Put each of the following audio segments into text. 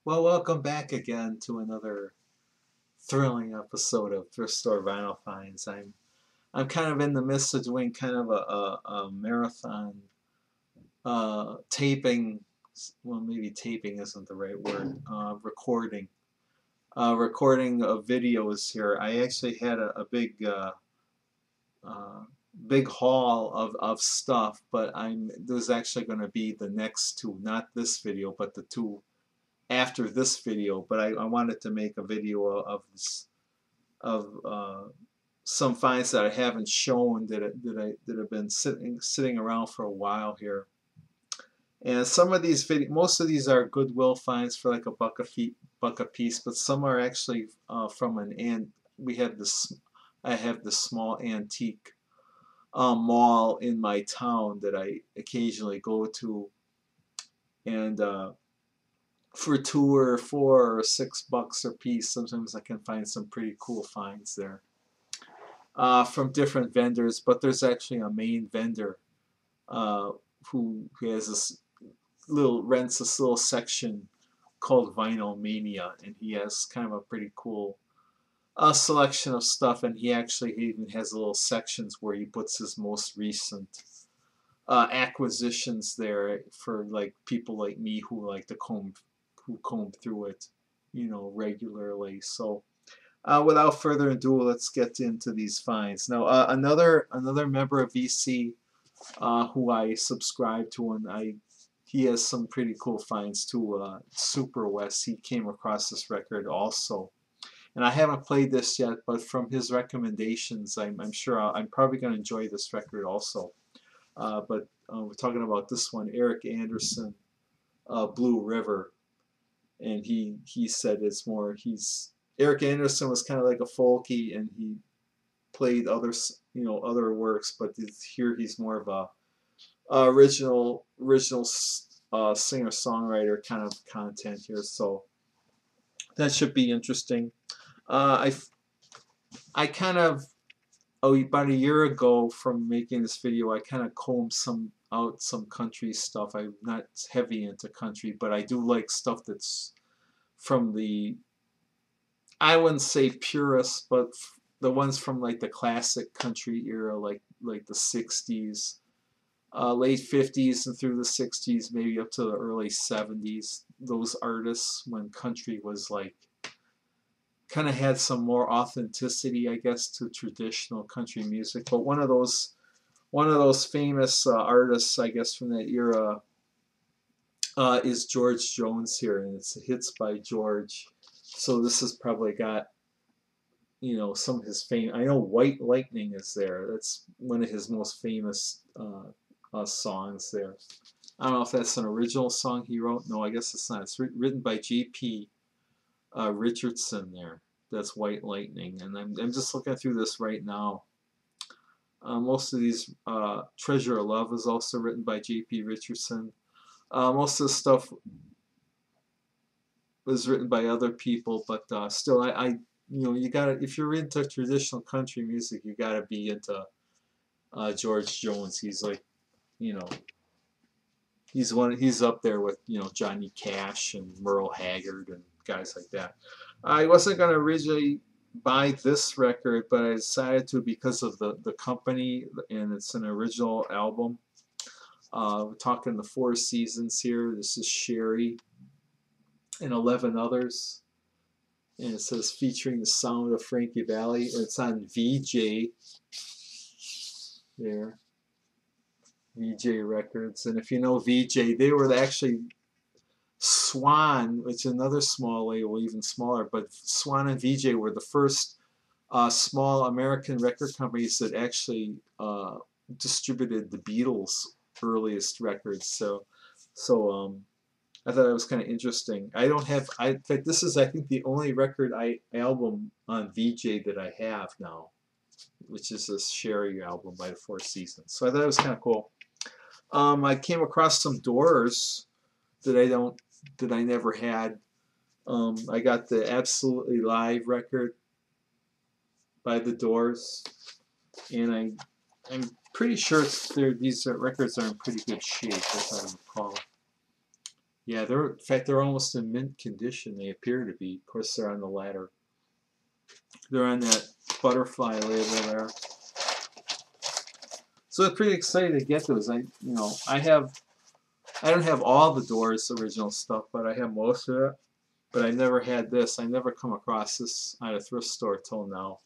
Well, welcome back again to another thrilling episode of Thrift Store Vinyl Finds. I'm kind of in the midst of doing kind of a marathon taping. Well, maybe taping isn't the right word. Recording of videos here. I actually had a uh, big haul of stuff, but there's actually going to be the next two, not this video, but the two after this video. But I wanted to make a video of this, of some finds that I haven't shown that have been sitting around for a while here. And some of these most of these are Goodwill finds for like buck a piece, but some are actually from we have this. I have this small antique mall in my town that I occasionally go to, and for $2 or $4 or $6 a piece, sometimes I can find some pretty cool finds there from different vendors. But there's actually a main vendor who has this rents this little section called Vinyl Mania, and he has kind of a pretty cool selection of stuff. And he even has little sections where he puts his most recent acquisitions there for like people like me who like to comb through it, regularly. So without further ado, let's get into these finds. Now, another member of VC who I subscribe to, and he has some pretty cool finds too. Super West, he came across this record also, and I haven't played this yet, but from his recommendations, I'm sure I'm probably going to enjoy this record also. But we're talking about this one, Eric Anderson, Blue River. And he said it's more, Eric Anderson was kind of like a folky, and he played other works, but here he's more of a original singer songwriter kind of content here, so that should be interesting. I kind of about a year ago from making this video, I kind of combed out some country stuff. I'm not heavy into country, but I do like stuff that's from the, I wouldn't say purist, but the ones from like the classic country era, like the 60s, late 50s and through the 60s, maybe up to the early 70s. Those artists, when country was like, kind of had some more authenticity, I guess, to traditional country music. But one of those famous artists, I guess, from that era is George Jones here, and it's Hits by George. So this has probably got, some of his fame. I know White Lightning is there. That's one of his most famous songs there. I don't know if that's an original song he wrote. No, I guess it's not. It's written by J.P. Richardson there. That's White Lightning. And I'm just looking through this right now. Most of these, Treasure of Love is also written by J.P. Richardson. Most of the stuff was written by other people, but still, you gotta, if you're into traditional country music, you gotta be into George Jones. He's like, he's up there with Johnny Cash and Merle Haggard and guys like that. I wasn't gonna originally buy this record, but I decided to because of the company, and it's an original album. We're talking the Four Seasons here. This is Sherry and 11 others. And it says featuring the sound of Frankie Valli. It's on VJ there. VJ Records. And if you know VJ, they were actually Swan, which is another small label, even smaller. But Swan and VJ were the first small American record companies that actually distributed the Beatles' earliest records. So I thought it was kind of interesting. In fact, this is, I think, the only record album on VJ that I have now, which is this Sherry album by the Four Seasons. So I thought it was kind of cool. I came across some Doors that I never had. I got the Absolutely Live record by the Doors, and I'm pretty sure these records are in pretty good shape, if I recall. Yeah, in fact, they're almost in mint condition. They appear to be. Of course, they're on the ladder. They're on that butterfly label there. So I'm pretty excited to get those. I don't have all the Doors original stuff, but I have most of it. But I never had this. I never come across this at a thrift store till now.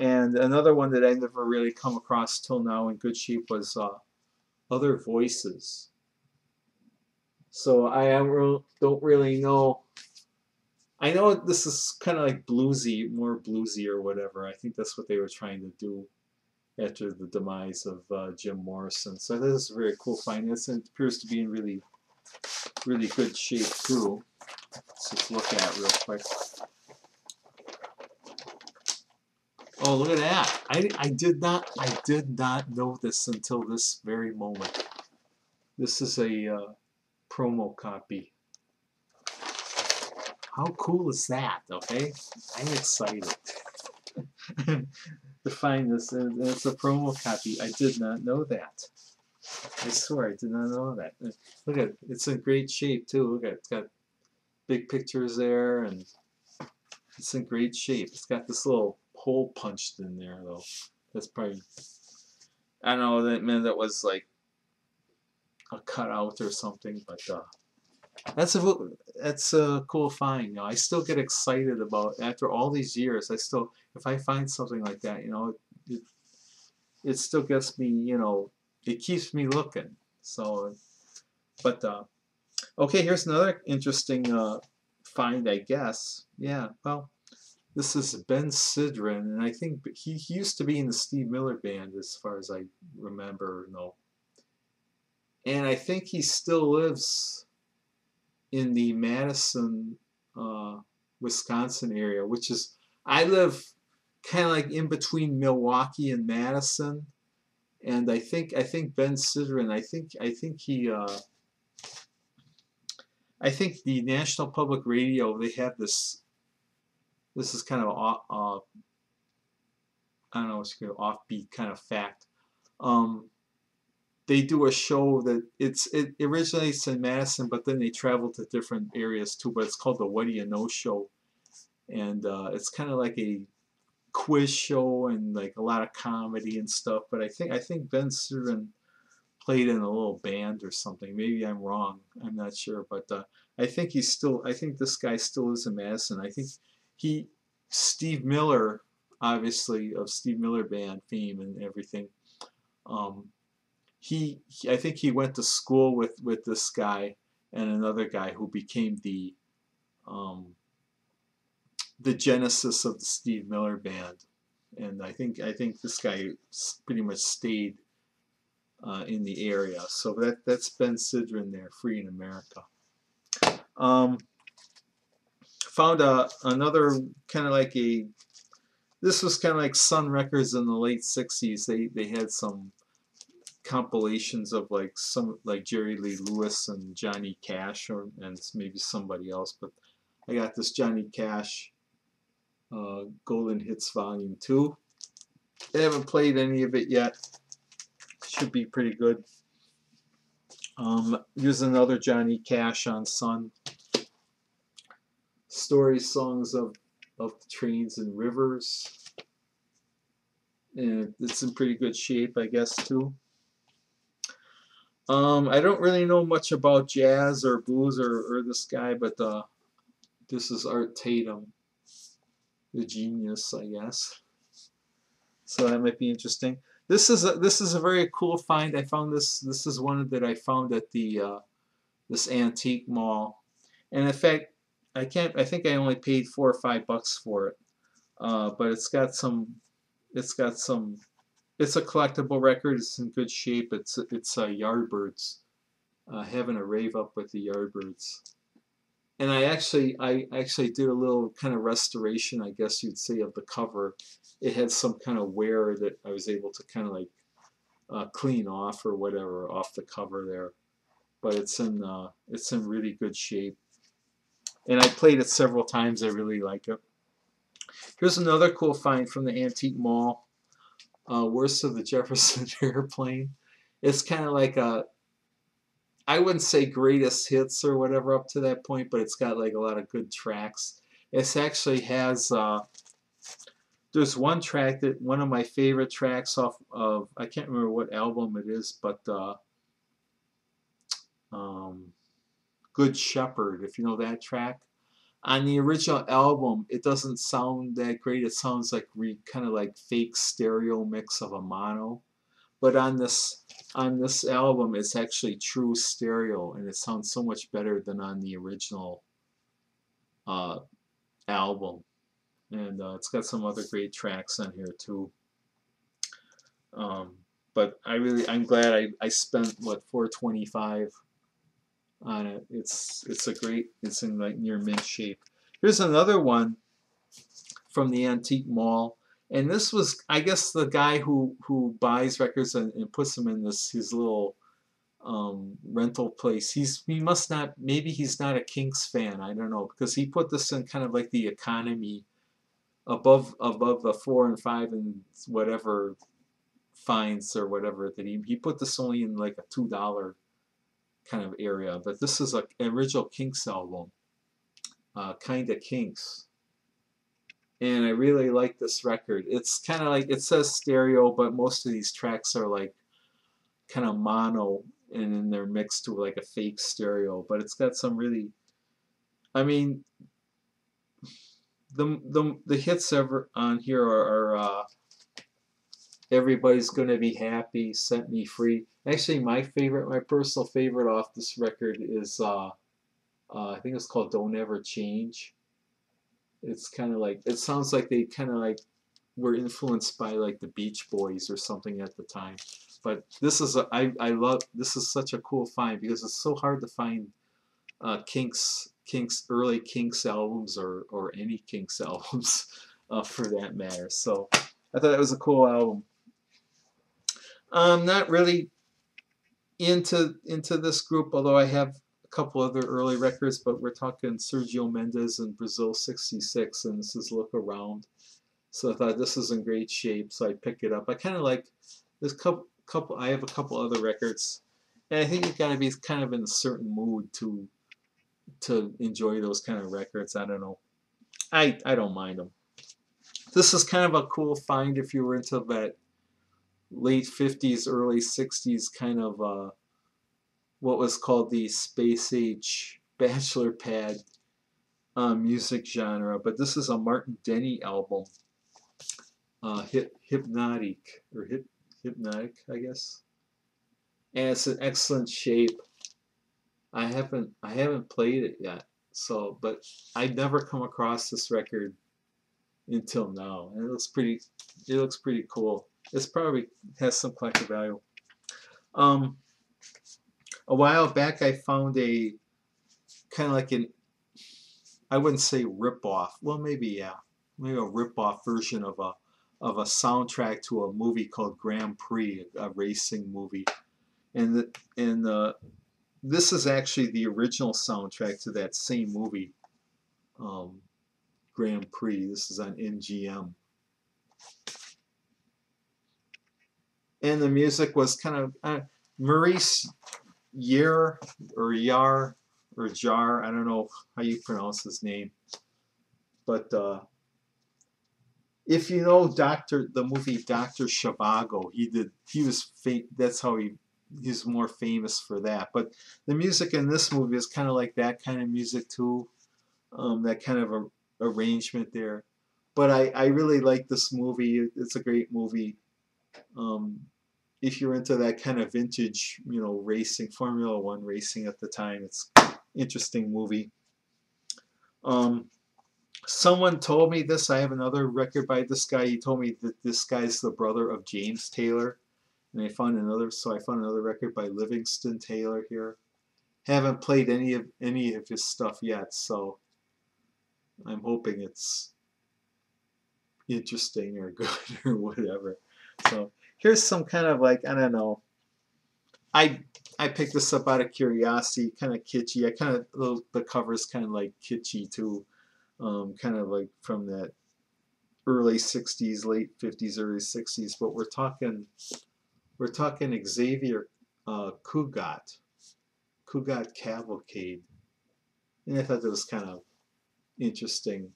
And another one that I never really come across till now in good shape was Other Voices. So I don't really know. I know this is kind of like bluesy, more bluesy or whatever. I think that's what they were trying to do after the demise of Jim Morrison. So this is a very cool find. It appears to be in really, really good shape too. Let's just look at it real quick. Oh, look at that! I did not know this until this very moment. This is a promo copy. How cool is that? Okay, I'm excited to find this, and it's a promo copy. I did not know that. I swear I did not know that. Look at it. It's in great shape too. Look at it. It's got big pictures there, and it's in great shape. It's got this little hole punched in there though. That's probably, I don't know, that was like a cutout or something, but that's a cool find. You know, I still get excited about, after all these years. I still, if I find something like that, you know, it still gets me, you know, it keeps me looking. So, but okay, here's another interesting find, I guess. Yeah, well, this is Ben Sidran, and I think he used to be in the Steve Miller Band, as far as I remember. No, and I think he still lives in the Madison, Wisconsin area, which is, I live kind of like in between Milwaukee and Madison, and I think Ben Sidran, I think the National Public Radio, they have this. This is kind of I don't know, it's an offbeat kind of fact. They do a show that it originates in Madison, but then they travel to different areas too. But it's called the What Do You Know Show, and it's kind of like a quiz show and like a lot of comedy and stuff. But I think Ben Sidran played in a little band or something. Maybe I'm wrong. I'm not sure, but I think this guy still is in Madison. I think Steve Miller, obviously of Steve Miller Band fame and everything. I think he went to school with this guy and another guy who became the genesis of the Steve Miller Band, and I think this guy pretty much stayed in the area. So that's Ben Sidran there, Free in America. Found another kind of like this was kind of like Sun Records in the late 60s. They had some compilations of like Jerry Lee Lewis and Johnny Cash, and maybe somebody else, but I got this Johnny Cash Golden Hits Volume 2. I haven't played any of it yet. Should be pretty good. Here's another Johnny Cash on Sun. Stories, songs of trains and rivers, and it's in pretty good shape, I guess, too. I don't really know much about jazz or blues or this guy, but this is Art Tatum, the genius, I guess. So that might be interesting. This is a very cool find. I found this. This is one that I found at the this antique mall, and in fact, I think I only paid $4 or $5 for it, but it's a collectible record. It's in good shape. It's Yardbirds, having a rave up with the Yardbirds, and I actually did a little kind of restoration, I guess you'd say, of the cover. It had some kind of wear that I was able to kind of like clean off or whatever off the cover there, but it's in really good shape. And I played it several times. I really like it. Here's another cool find from the antique mall. Worst of the Jefferson Airplane. It's kind of like I wouldn't say greatest hits or whatever up to that point, but it's got like a lot of good tracks. It actually has there's one track that one of my favorite tracks off of, I can't remember what album it is, but um, Good Shepherd, if you know that track. On the original album, it doesn't sound that great. It sounds like kind of like fake stereo mix of a mono. But on this album, it's actually true stereo, and it sounds so much better than on the original uh, album. And it's got some other great tracks on here too. Um, but I'm glad I spent what $4.25 on it. It's a great, it's in like near mint shape. Here's another one from the antique mall, and this was, I guess, the guy who buys records and puts them in his little rental place. He must not, maybe he's not a Kinks fan, I don't know, because he put this in kind of like the economy, above the 4 and 5 and whatever fines or whatever, that he put this only in like a $2 kind of area. But this is an original Kinks album, Kinda Kinks, and I really like this record. It's kind of like, it says stereo, but most of these tracks are like kind of mono, and then they're mixed to like a fake stereo. But it's got some really, I mean, the hits ever on here are Everybody's Gonna Be Happy, Set Me Free. Actually, my personal favorite off this record is I think it's called Don't Ever Change. It's kind of like, it sounds like they kind of like were influenced by like the Beach Boys or something at the time. But this is I love, this is such a cool find, because it's so hard to find Kinks early Kinks albums, or any Kinks albums for that matter. So I thought it was a cool album. I'm not really into this group, although I have a couple other early records, but we're talking Sergio Mendes and Brazil '66, and this is Look Around. So I thought this is in great shape, so I picked it up. I kind of like this couple. I have a couple other records, and I think you've got to be kind of in a certain mood to enjoy those kind of records. I don't know. I don't mind them. This is kind of a cool find if you were into that late 50s, early 60s kind of what was called the space age bachelor pad music genre. But this is a Martin Denny album, Hypnotic, or Hypnotic, I guess. And it's in excellent shape. I haven't played it yet, so, but I've never come across this record until now, and it looks pretty cool. This probably has some collector value. A while back I found a kind of like I wouldn't say rip-off, well, maybe, yeah, maybe a rip-off version of a soundtrack to a movie called Grand Prix, a racing movie. And this is actually the original soundtrack to that same movie, Grand Prix. This is on MGM. And the music was kind of Maurice Jarre, or Jar, I don't know how you pronounce his name. But if you know the movie Dr. Zhivago, that's how he's more famous for that. But the music in this movie is kind of like that kind of music too, that kind of a arrangement there. But I really like this movie. It's a great movie. If you're into that kind of vintage, racing, Formula One racing at the time, it's an interesting movie. Someone told me this. I have another record by this guy. He told me that this guy's the brother of James Taylor. And I found another record by Livingston Taylor here. Haven't played any of his stuff yet, so I'm hoping it's interesting or good or whatever. So here's some kind of like, I don't know. I picked this up out of curiosity, kind of kitschy. The cover's kind of like kitschy too, kind of like from that early '60s, late '50s, early '60s. But we're talking Xavier Cugat, Cugat Cavalcade. And I thought that was kind of interesting.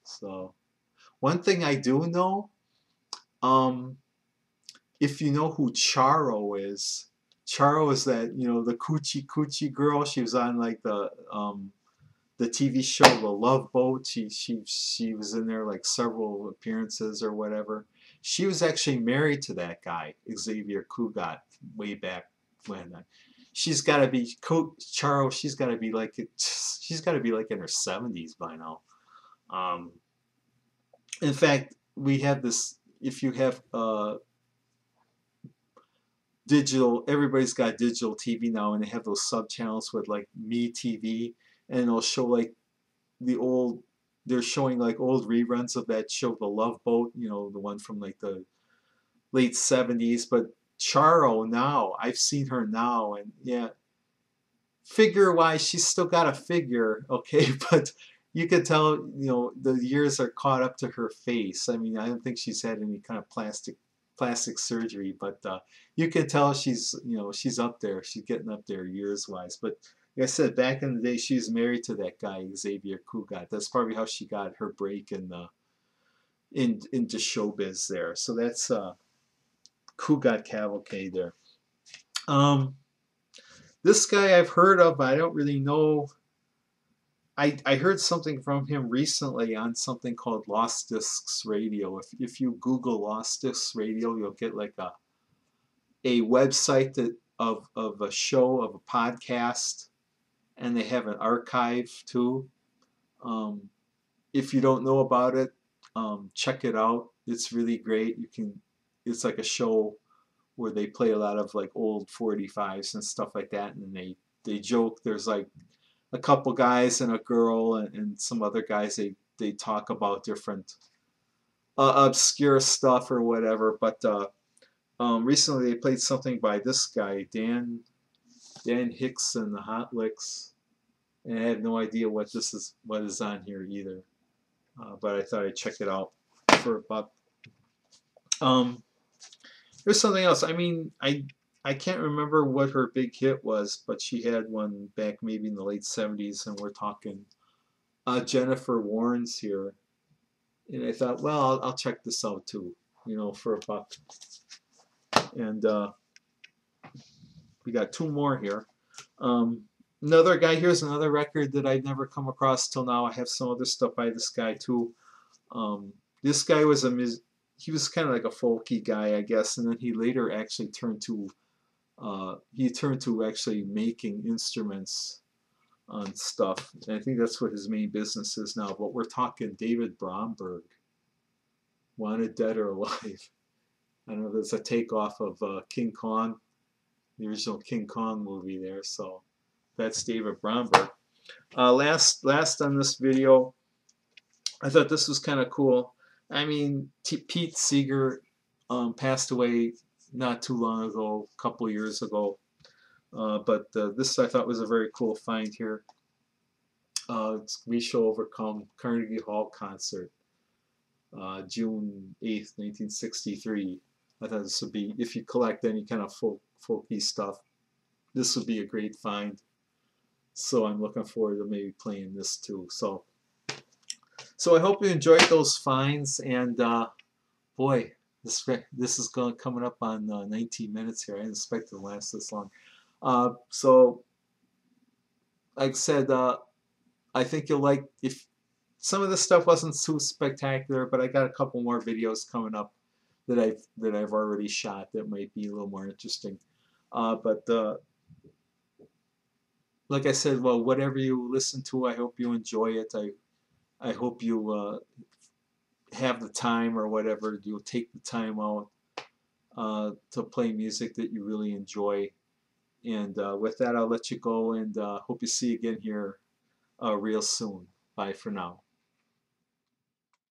So, one thing I do know, if you know who Charo is that, you know, the Coochie Coochie girl. She was on like the TV show The Love Boat. She was in there like several appearances or whatever. She was actually married to that guy, Xavier Cugat, way back when. She's got to be Charo. She's got to be like in her 70s by now. In fact, we have this. If you have digital, everybody's got digital TV now, and they have those sub channels with like Me TV, and it'll show like they're showing like old reruns of that show, The Love Boat, you know, the one from like the late 70s. But Charo now, I've seen her now, and yeah, figure-wise, she's still got a figure, okay, but you can tell, you know, the years are caught up to her face. I mean, I don't think she's had any kind of plastic surgery, but you can tell she's, you know, she's up there. She's getting up there years-wise. But like I said, back in the day, she was married to that guy, Xavier Cugat. That's probably how she got her break into showbiz there. So that's Cugat Cavalcade there. This guy I've heard of, but I don't really know. I heard something from him recently on something called Lost Discs Radio. If you Google Lost Discs Radio, you'll get like a website of a show, of a podcast, and they have an archive too. If you don't know about it, check it out. It's really great. It's like a show where they play a lot of like old 45s and stuff like that, and they joke. There's like a couple guys and a girl and some other guys. They talk about different obscure stuff or whatever. But recently they played something by this guy, Dan Hicks and the Hot Licks, and I have no idea what is on here either. But I thought I'd check it out for a buck. There's something else. I mean, I can't remember what her big hit was, but she had one back maybe in the late 70s, and we're talking Jennifer Warnes here. And I thought, well, I'll check this out too, you know, for a buck. And we got two more here. Another guy, here's another record that I'd never come across till now. I have some other stuff by this guy too. This guy was he was kind of like a folky guy, I guess, and then he later actually turned to actually making instruments on stuff. And I think that's what his main business is now. But we're talking David Bromberg, Wanted Dead or Alive. I know there's a takeoff of King Kong, the original King Kong movie there. So that's David Bromberg. Last on this video, I thought this was kind of cool. I mean, Pete Seeger passed away not too long ago, a couple years ago. But this I thought was a very cool find here. We Shall Overcome, Carnegie Hall concert, June 8th, 1963. I thought this would be, if you collect any kind of folky stuff, this would be a great find. So I'm looking forward to maybe playing this too. So I hope you enjoyed those finds, and boy, this is coming up on 19 minutes here. I didn't expect it to last this long. So, like I said, I think you'll like, if some of this stuff wasn't too spectacular, but I got a couple more videos coming up that I've already shot that might be a little more interesting. But like I said, well, whatever you listen to, I hope you enjoy it. I hope you have the time, or whatever, you'll take the time out to play music that you really enjoy. And with that, I'll let you go, and hope you see you again here real soon. Bye for now.